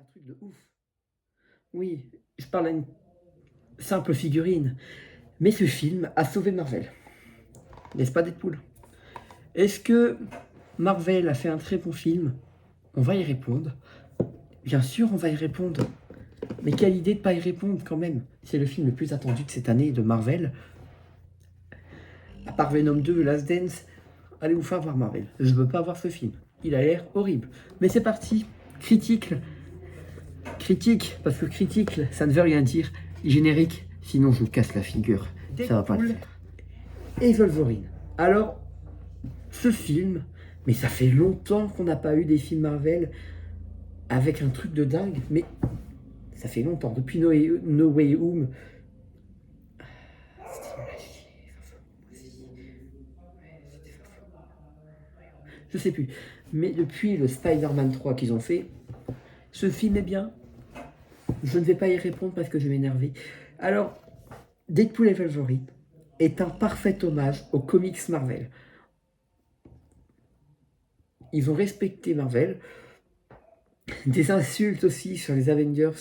un truc de ouf. Oui, je parle à une simple figurine, mais ce film a sauvé Marvel. N'est-ce pas Deadpool? Est-ce que Marvel a fait un très bon film? On va y répondre. Bien sûr, on va y répondre. Mais quelle idée de pas y répondre quand même. C'est le film le plus attendu de cette année de Marvel. À part Venom 2, Last Dance, allez vous faire voir Marvel. Je veux pas voir ce film. Il a l'air horrible. Mais c'est parti. Critique. Critique, parce que critique, ça ne veut rien dire. Générique, sinon je me casse la figure. Ça va pas le faire. Et Wolverine. Alors, ce film, mais ça fait longtemps qu'on n'a pas eu des films Marvel avec un truc de dingue, mais ça fait longtemps, depuis No Way Home. Je sais plus, mais depuis le Spider-Man 3 qu'ils ont fait, ce film est bien. Je ne vais pas y répondre parce que je vais m'énerver. Alors, Deadpool et Wolverine est un parfait hommage aux comics Marvel. Ils ont respecté Marvel. Des insultes aussi sur les Avengers.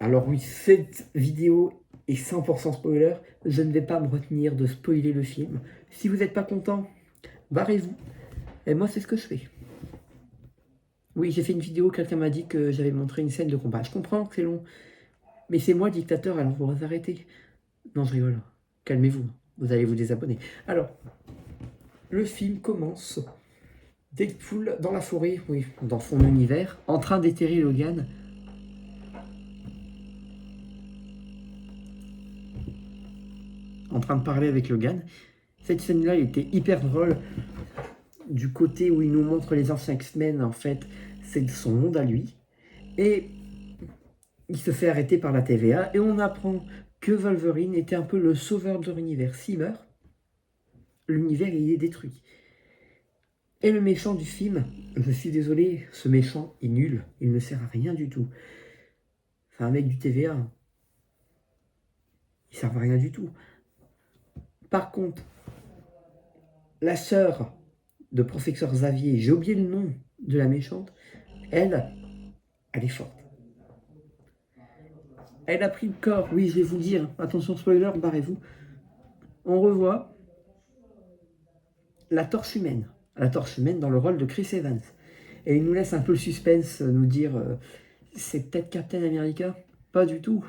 Alors oui, cette vidéo est 100% spoiler. Je ne vais pas me retenir de spoiler le film. Si vous n'êtes pas content, barrez-vous. Et moi, c'est ce que je fais. Oui, j'ai fait une vidéo, quelqu'un m'a dit que j'avais montré une scène de combat. Je comprends que c'est long, mais c'est moi dictateur, alors vous vous arrêtez. Non, je rigole. Calmez-vous, vous allez vous désabonner. Alors, le film commence. Deadpool dans la forêt, oui, dans son univers, en train d'éterrer Logan. En train de parler avec Logan. Cette scène-là était hyper drôle. Du côté où il nous montre les anciens X-Men, en fait, c'est son monde à lui. Et il se fait arrêter par la TVA et on apprend que Wolverine était un peu le sauveur de l'univers. S'il meurt, l'univers il est détruit. Et le méchant du film, je suis désolé, ce méchant est nul, il ne sert à rien du tout. C'est un mec du TVA. Il ne sert à rien du tout. Par contre, la sœur de professeur Xavier, j'ai oublié le nom de la méchante, elle est forte. Elle a pris le corps, oui, je vais vous dire, attention spoiler, barrez-vous. On revoit la torche humaine dans le rôle de Chris Evans. Et il nous laisse un peu le suspense, nous dire c'est peut-être Captain America. Pas du tout.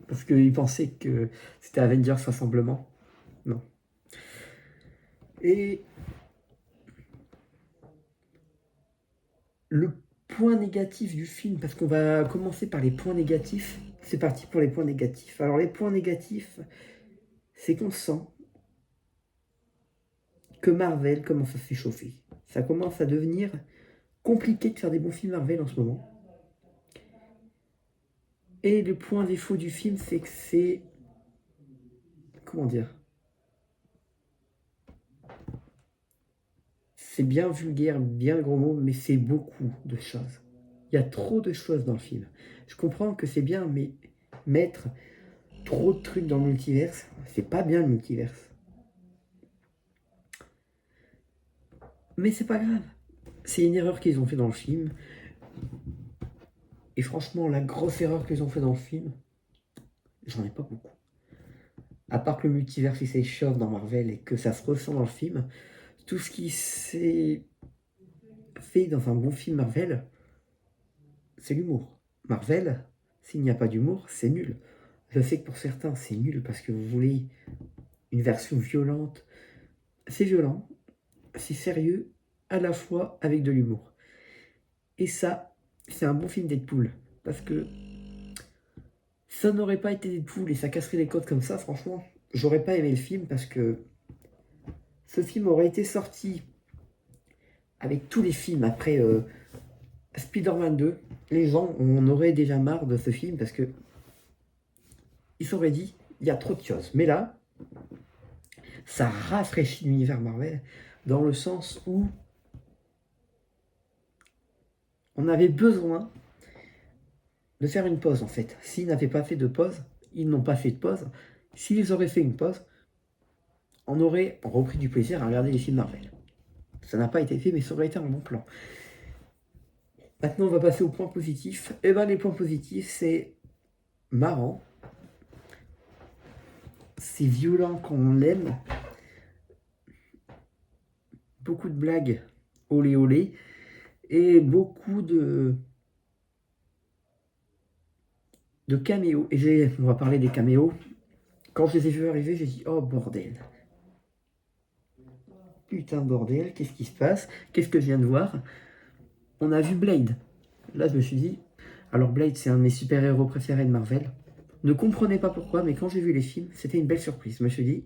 Parce qu'il pensait que c'était Avengers Rassemblement. Non. Et le point négatif du film, parce qu'on va commencer par les points négatifs. C'est parti pour les points négatifs. Alors les points négatifs, c'est qu'on sent que Marvel commence à s'échauffer. Ça commence à devenir compliqué de faire des bons films Marvel en ce moment. Et le point défaut du film, c'est que c'est... Comment dire? C'est bien vulgaire, bien gros mot, mais c'est beaucoup de choses. Il y a trop de choses dans le film. Je comprends que c'est bien, mais mettre trop de trucs dans le multiverse, c'est pas bien le multiverse. Mais c'est pas grave. C'est une erreur qu'ils ont fait dans le film. Et franchement, la grosse erreur qu'ils ont fait dans le film, j'en ai pas beaucoup. À part que le multiverse il s'échauffe dans Marvel et que ça se ressent dans le film, tout ce qui s'est fait dans un bon film Marvel, c'est l'humour. Marvel, s'il n'y a pas d'humour, c'est nul. Je sais que pour certains, c'est nul parce que vous voulez une version violente. C'est violent, c'est sérieux, à la fois avec de l'humour. Et ça, c'est un bon film Deadpool. Parce que ça n'aurait pas été Deadpool et ça casserait les codes comme ça, franchement, j'aurais pas aimé le film parce que ce film aurait été sorti avec tous les films après Spider-Man 2. Les gens, on aurait déjà marre de ce film parce que ils s'auraient dit, il y a trop de choses. Mais là, ça rafraîchit l'univers Marvel dans le sens où on avait besoin de faire une pause en fait. S'ils n'avaient pas fait de pause, ils n'ont pas fait de pause. S'ils auraient fait une pause, on aurait repris du plaisir à regarder les films Marvel. Ça n'a pas été fait, mais ça aurait été un bon plan. Maintenant, on va passer aux points positifs. Et ben, les points positifs, c'est marrant, c'est violent quand on l'aime, beaucoup de blagues, olé olé, et beaucoup de caméos. Et on va parler des caméos. Quand je les ai vus arriver, j'ai dit oh bordel. Putain bordel, qu'est-ce qui se passe? Qu'est-ce que je viens de voir? On a vu Blade. Là, je me suis dit, alors Blade, c'est un de mes super-héros préférés de Marvel. Ne comprenais pas pourquoi, mais quand j'ai vu les films, c'était une belle surprise. Je me suis dit,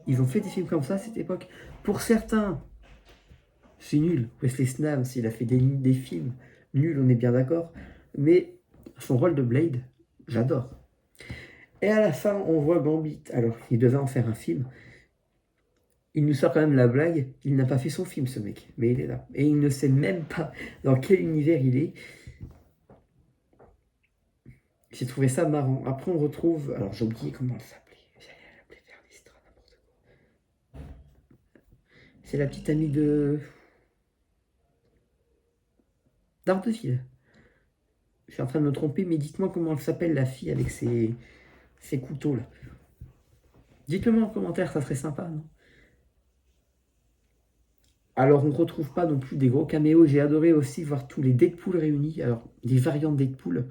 ils ont fait des films comme ça à cette époque. Pour certains, c'est nul. Wesley Snipes, il a fait des films nuls, on est bien d'accord. Mais son rôle de Blade, j'adore. Et à la fin, on voit Gambit. Alors, il devait en faire un film. Il nous sort quand même la blague. Il n'a pas fait son film, ce mec. Mais il est là. Et il ne sait même pas dans quel univers il est. J'ai trouvé ça marrant. Après, on retrouve... Alors, j'ai oublié comment elle s'appelait. J'allais l'appeler Vernistra, n'importe quoi. C'est la petite amie de... Daredevil. Je suis en train de me tromper, mais dites-moi comment elle s'appelle, la fille avec ses couteaux, là. Dites-le-moi en commentaire, ça serait sympa, non? Alors, on ne retrouve pas non plus des gros caméos. J'ai adoré aussi voir tous les Deadpool réunis. Alors, des variants de Deadpool.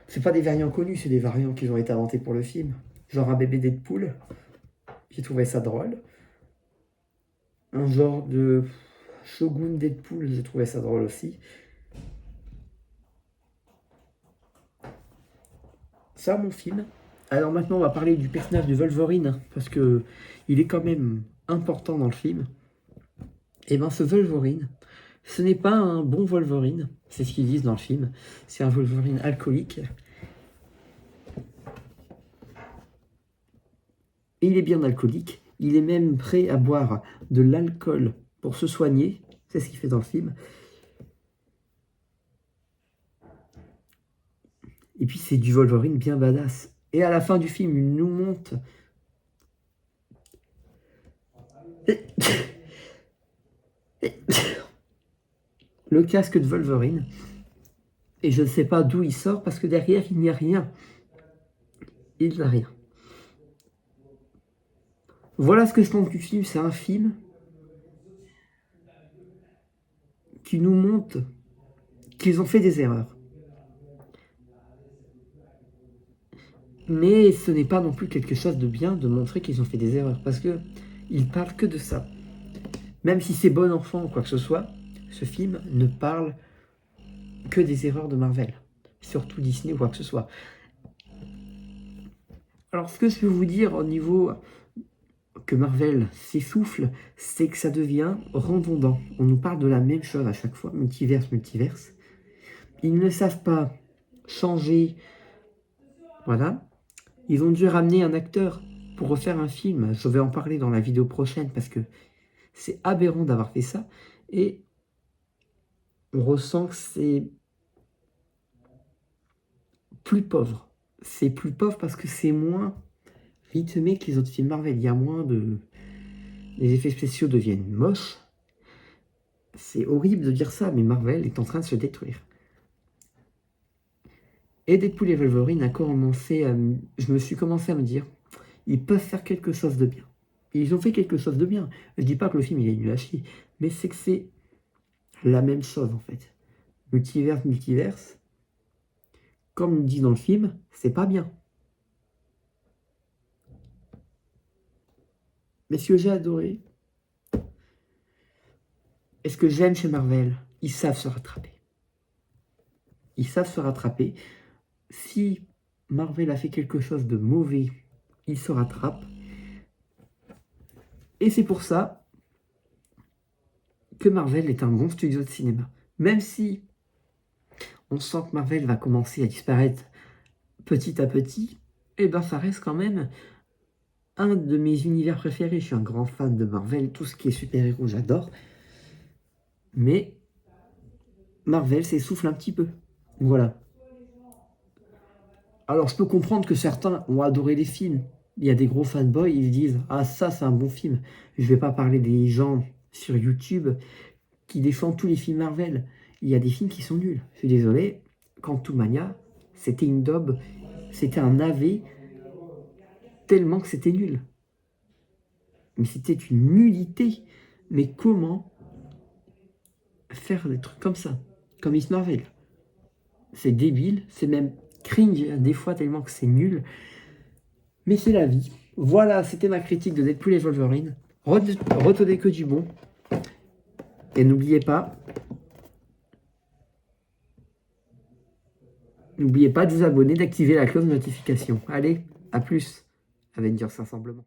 C'est pas des variants connus, c'est des variants qui ont été inventés pour le film. Genre un bébé Deadpool. J'ai trouvé ça drôle. Un genre de Shogun Deadpool, j'ai trouvé ça drôle aussi. Ça, mon film. Alors maintenant, on va parler du personnage de Wolverine, parce que il est quand même important dans le film. Et ben, ce Wolverine, ce n'est pas un bon Wolverine, c'est ce qu'ils disent dans le film. C'est un Wolverine alcoolique. Et il est bien alcoolique. Il est même prêt à boire de l'alcool pour se soigner. C'est ce qu'il fait dans le film. Et puis c'est du Wolverine bien badass. Et à la fin du film, il nous montre le casque de Wolverine. Et je ne sais pas d'où il sort parce que derrière, il n'y a rien. Il n'a rien. Voilà ce que je pense du film. C'est un film qui nous montre qu'ils ont fait des erreurs. Mais ce n'est pas non plus quelque chose de bien de montrer qu'ils ont fait des erreurs. Parce que ils parlent que de ça. Même si c'est bon enfant ou quoi que ce soit, ce film ne parle que des erreurs de Marvel. Surtout Disney ou quoi que ce soit. Alors ce que je peux vous dire au niveau que Marvel s'essouffle, c'est que ça devient redondant. On nous parle de la même chose à chaque fois, multiverse, multiverse. Ils ne savent pas changer. Voilà. Ils ont dû ramener un acteur pour refaire un film. Je vais en parler dans la vidéo prochaine parce que c'est aberrant d'avoir fait ça. Et on ressent que c'est plus pauvre. C'est plus pauvre parce que c'est moins rythmé que les autres films Marvel. Il y a moins de... Les effets spéciaux deviennent moches. C'est horrible de dire ça, mais Marvel est en train de se détruire. Et Deadpool et Wolverine a commencé à... Je me suis commencé à me dire, ils peuvent faire quelque chose de bien. Et ils ont fait quelque chose de bien. Je dis pas que le film il est nul à chier, mais c'est que c'est la même chose en fait. Multiverse, multiverse, comme on dit dans le film, c'est pas bien. Mais ce que j'ai adoré, et ce que j'aime chez Marvel, ils savent se rattraper. Ils savent se rattraper. Si Marvel a fait quelque chose de mauvais, ils se rattrapent. Et c'est pour ça que Marvel est un bon studio de cinéma. Même si on sent que Marvel va commencer à disparaître petit à petit, et ben ça reste quand même un de mes univers préférés. Je suis un grand fan de Marvel, tout ce qui est super-héros, j'adore. Mais Marvel s'essouffle un petit peu. Voilà. Alors je peux comprendre que certains ont adoré les films. Il y a des gros fanboys, ils se disent « Ah ça c'est un bon film ». Je vais pas parler des gens sur YouTube qui défend tous les films Marvel. Il y a des films qui sont nuls. Je suis désolé, Quantumania, c'était une daube, c'était un navet, tellement que c'était nul. Mais c'était une nullité. Mais comment faire des trucs comme ça, comme Miss Marvel? C'est débile, c'est même cringe des fois tellement que c'est nul. Mais c'est la vie. Voilà, c'était ma critique de Deadpool et Wolverine. Retenez que du bon. Et n'oubliez pas de vous abonner, d'activer la cloche de notification. Allez, à plus. Avengers Rassemblement.